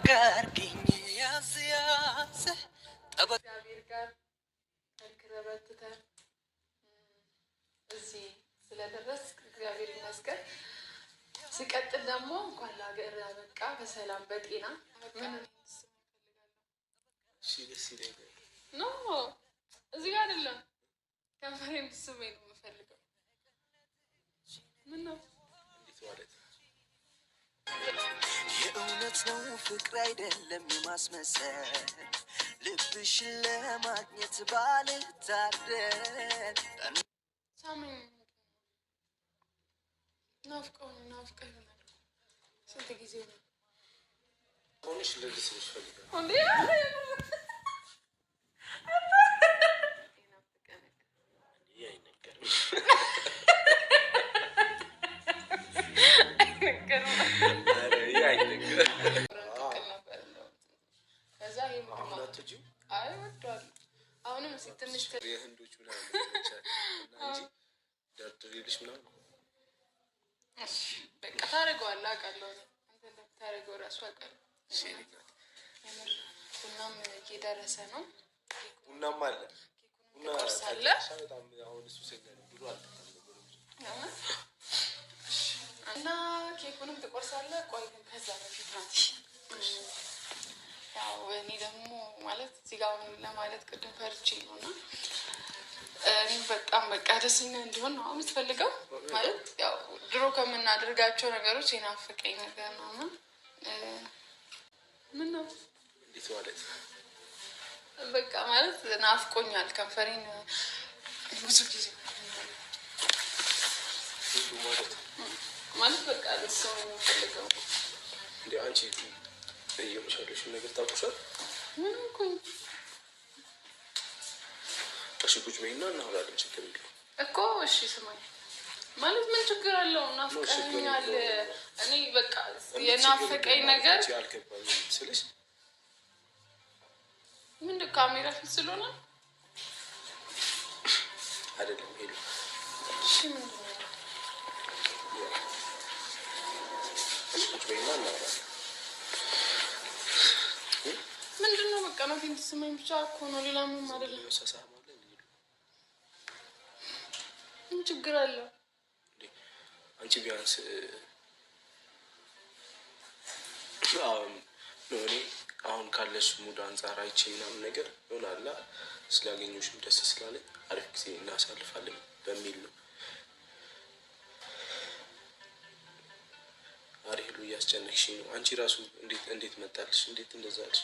ጋርግኝ ያዝ ያዝ ጠበቅ እግዚአብሔር ጋር ተክረበትተን እዚህ ስለደረስክ እግዚአብሔር ይመስገን። ሲቀጥል ደግሞ እንኳን ለሀገር ያበቃ በሰላም በጤና ምን ኖ እዚህ ጋር አይደለም ከንፈሬ እንድትስመኝ ነው የምፈልገው። ምን ነው የእውነት ነው ፍቅር አይደለም የማስመሰል ልብሽን ለማግኘት ባልታደል ሳመኝ ናፍቀኝ ስንት ጊዜ ነው ሆነሽ ልልስልሽ ፈልጋለሁ እንዴ አሁንም ትንሽ የህንዶች ምናምን ደርድሬልሽ ምናምን በቃ ታደርገዋለህ አውቃለሁ። አንተ እንደምታደርገው እራሱ አውቃለሁ። ቡናም እየደረሰ ነው። ቡናም አለ ቡና ቆርሳለ በጣም አሁን እሱ ሰገነ ብሎ አልተጣለ እና ኬኩንም ትቆርሳለህ። ቆይ ግን ከዛ በፊት ናት ያው እኔ ደግሞ ማለት እዚህ ጋር ለማለት ቅድም ፈርቼ ነው እና እኔም በጣም በቃ ደስተኛ እንዲሆን ነው የምትፈልገው። ማለት ያው ድሮ ከምናደርጋቸው ነገሮች የናፈቀኝ ነገር ነው እና ምን ነው እንዴት ማለት በቃ ማለት ናፍቆኛል። ከንፈሬን ብዙ ጊዜ ማለት በቃ ለሰው የምፈልገው እንዴ አንቺ እየመሻለሽ ነገር ታውቁሻል። ምን እኮ እሺ ቁጭ በይና እናወራለን። ችግር የለውም እኮ እሺ ስማኝ ማለት ምን ችግር አለው? ናፍቀኛል። እኔ በቃ የናፈቀኝ ነገር አልገባኝም ስልሽ ምንድን ካሜራ ፊት ስለሆነ አይደለም ሄዱ እሺ ምንድን ነው ቁጭ በይና እናወራለን። ምንድን ነው በቃ ነው ፊት ስማኝ ብቻ እኮ ነው ሌላ ምንም አይደለም። ምን ችግር አለው? አንቺ ቢያንስ እኔ አሁን ካለሽ ሙድ አንጻር አይቼ ምናምን ነገር ይሆናላ ስላገኘሁሽም ደስ ስላለኝ አሪፍ ጊዜ እናሳልፋለን በሚል ነው። አሪፍ ሉ እያስጨነቅሽኝ ነው። አንቺ ራሱ እንዴት መጣልሽ? እንዴት እንደዛ አልሽ?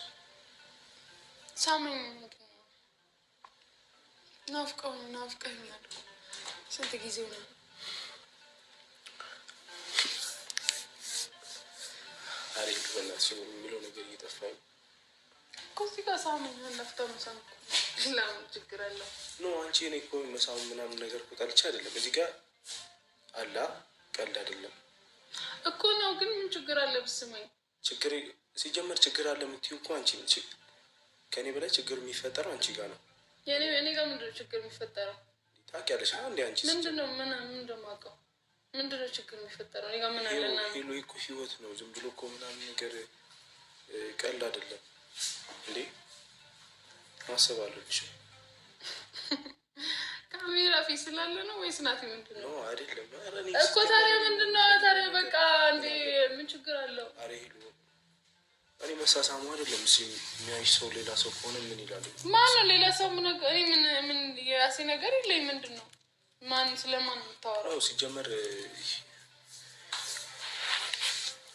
ሳመኝ ናፍቀኸኛል። ስንት ጊዜው ነው? አሪፍ በእናትሽ የሚለው ነገር እየጠፋኝ እኮ እዚህ ጋር ሳመኝ ነፍተ መሳም ለምን ችግር አለው? ኖ አንቺ እኔ እኮ መሳም ምናምን ነገር እኮ ጠልቼ አይደለም። እዚህ ጋር አላ ቀልድ አይደለም እኮ ነው። ግን ምን ችግር አለ ብትስመኝ? ችግር ሲጀመር ችግር አለ የምትይው እኮ አንቺ ነሽ። ከእኔ በላይ ችግር የሚፈጠረው አንቺ ጋር ነው። እኔ ጋር ምንድን ነው ችግር የሚፈጠረው? ታውቂያለሽ እንዴ አንቺ ምንድን ነው ምን እንደማውቀው ምንድን ነው ችግር የሚፈጠረው? እኔ ጋር ምን አለና ሄሎ እኮ ህይወት ነው። ዝም ብሎ እኮ ምናምን ነገር ቀልድ አይደለም እንዴ። ማሰብ አለብሽ። ካሜራ ፊት ስላለ ነው ወይስ ናቲ ምንድን ነው? አይደለም እኮ ታዲያ ምንድን ነው ታዲያ? በቃ እንዴ ምን ችግር አለው? አሬ ሄሎ እኔ መሳሳሙ አይደለም የሚያይሽ ሰው ሌላ ሰው ከሆነ ምን ይላሉ? ማን ነው ሌላ ሰው? እኔ ምን የራሴ ነገር የለኝ። ምንድን ነው ማን ስለማን የምታወራው? ሲጀመር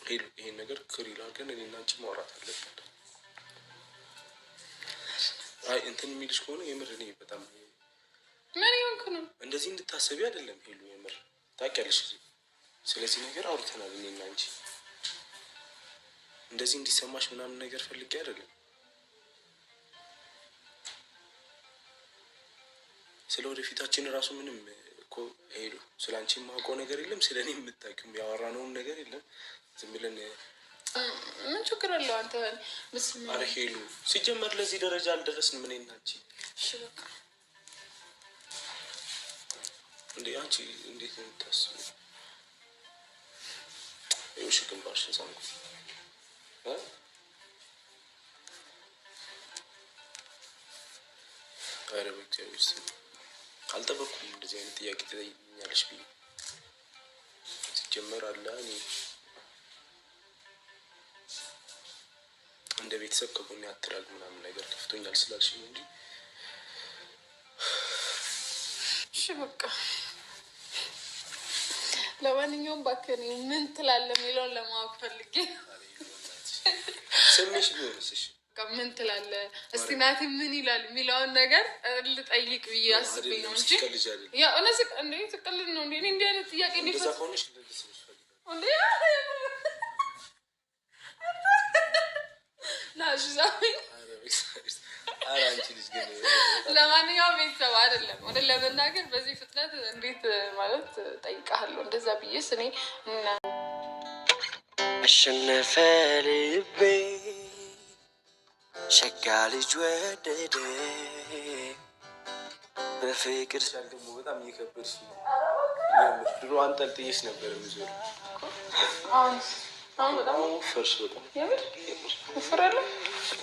ሄሎ ይሄን ነገር ክሪል አድርገን እኔና አንቺ ማውራት አለብን። አይ እንትን የሚልሽ ከሆነ የምር እኔ በጣም ምን ይሆንክ ነው እንደዚህ እንድታሰቢ አይደለም ሄሉ። የምር ታውቂያለሽ፣ ስለዚህ ነገር አውርተናል እኔና አንቺ። እንደዚህ እንዲሰማሽ ምናምን ነገር ፈልጌ አይደለም። ስለ ወደፊታችን እራሱ ምንም እኮ ሄሉ ስለ አንቺ የማውቀው ነገር የለም። ስለ እኔ የምታውቂው ያወራነውም ነገር የለም። ዝም ብለን ምን ችግር አለው? አንተ አረ ሄሉ ሲጀመር ለዚህ ደረጃ አልደረስንም እኔና አንቺ። እሺ በቃ እንዴ አንቺ እንዴት ነው የምታስቢው? ይኸውልሽ ግንባርሽን ሳምኩ ኧረ በእግዚአብሔር ስም አልጠበኩም እንደዚህ አይነት ጥያቄ ትጠይኛለሽ ብዬ። ሲጀመር አለ እኔ እንደ ቤተሰብ ከጎኔ አትራቅ ምናምን ነገር ከፍቶኛል ስላልሽ ነው እንጂ። እሺ በቃ ለማንኛውም እባክህ ምን ትላለህ የሚለውን ለማወቅ ፈልጌ ስምሽ ቢሆንስ? ምን ትላለህ እስቲ ናቲ ምን ይላል የሚለውን ነገር ልጠይቅ ብዬ አስቤ ነው እንጂ ያ እነዚህ እንዴ ትቀልድ ነው እንዴ? እንዲህ አይነት ጥያቄ ለማንኛውም ቤተሰብ አይደለም ወደ ለመናገር በዚህ ፍጥነት እንዴት ማለት ጠይቃለሁ እንደዛ ብዬስ እኔ አሸነፈ ልቤ ሸጋ ልጅ ወደደ በፍቅር ደግሞ በጣም እየከበድሽ ነው። ድሮ አንጠልጥዬሽ ነበር የሚዞር አሁን በጣም ፈርሽ። በጣም ወፍራለሁ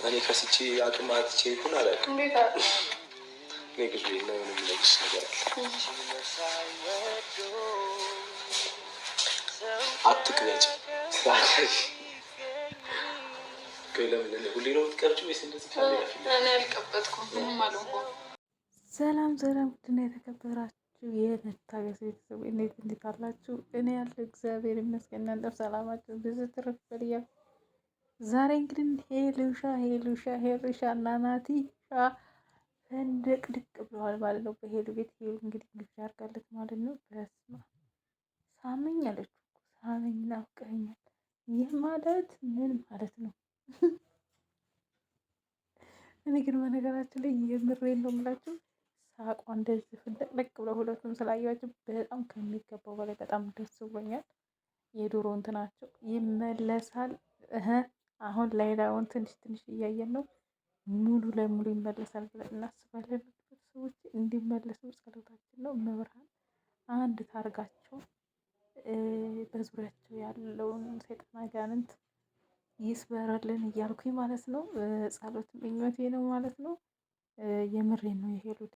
እኔ ከስቼ አቅም አጥቼ ይሁን አላውቅም። እኔ ግዙ እና የሆነ የሚነግርሽ ነገር አለ። አትቅረጭ። ለምን ሁሌ ነው የምትቀርጪው ወይስ እንደዚህ ካሜራ ፊት? እኔ አልቀበጥኩም ምንም አልሆንኩም። ሰላም ሰላም፣ ውድና የተከበራችሁ የመታገስ ቤተሰብ እንዴት አላችሁ? እኔ ያለው እግዚአብሔር ይመስገን። እናንተም ሰላማችሁ ብዙ ትርፍ በልያ። ዛሬ እንግዲህ ሄሉሻ እና ናቲ ፈንደቅድቅ ብለዋል ማለት ነው በሄሉ ቤት። ሄሉ እንግዲህ ግብዣ አድርጋለት ማለት ነው። በስመ አብ ሳመኝ አለች። ሳመኝ ናፍቀኸኛል። ይህ ማለት ምን ማለት ነው? እኔ ግን በነገራችን ላይ የምሬን ነው የምላችሁ ሳቋ እንደዚህ ፍንደቅደቅ ብለው ሁለቱም ስላየኋቸው በጣም ከሚገባው በላይ በጣም ደስ ብሎኛል። የድሮ እንትናቸው ይመለሳል። አሁን ላይላውን ትንሽ እያየን ነው። ሙሉ ለሙሉ ይመለሳል ብለን እናስባለን። ሰዎች እንዲመለሱ ጸሎታችን ነው። መብርሃን አንድ ታርጋቸው፣ በዙሪያቸው ያለውን ሰይጣን አጋንንት ይስበረልን እያልኩኝ ማለት ነው። ጸሎት ምኞቴ ነው ማለት ነው። የምሬን ነው የሄሉት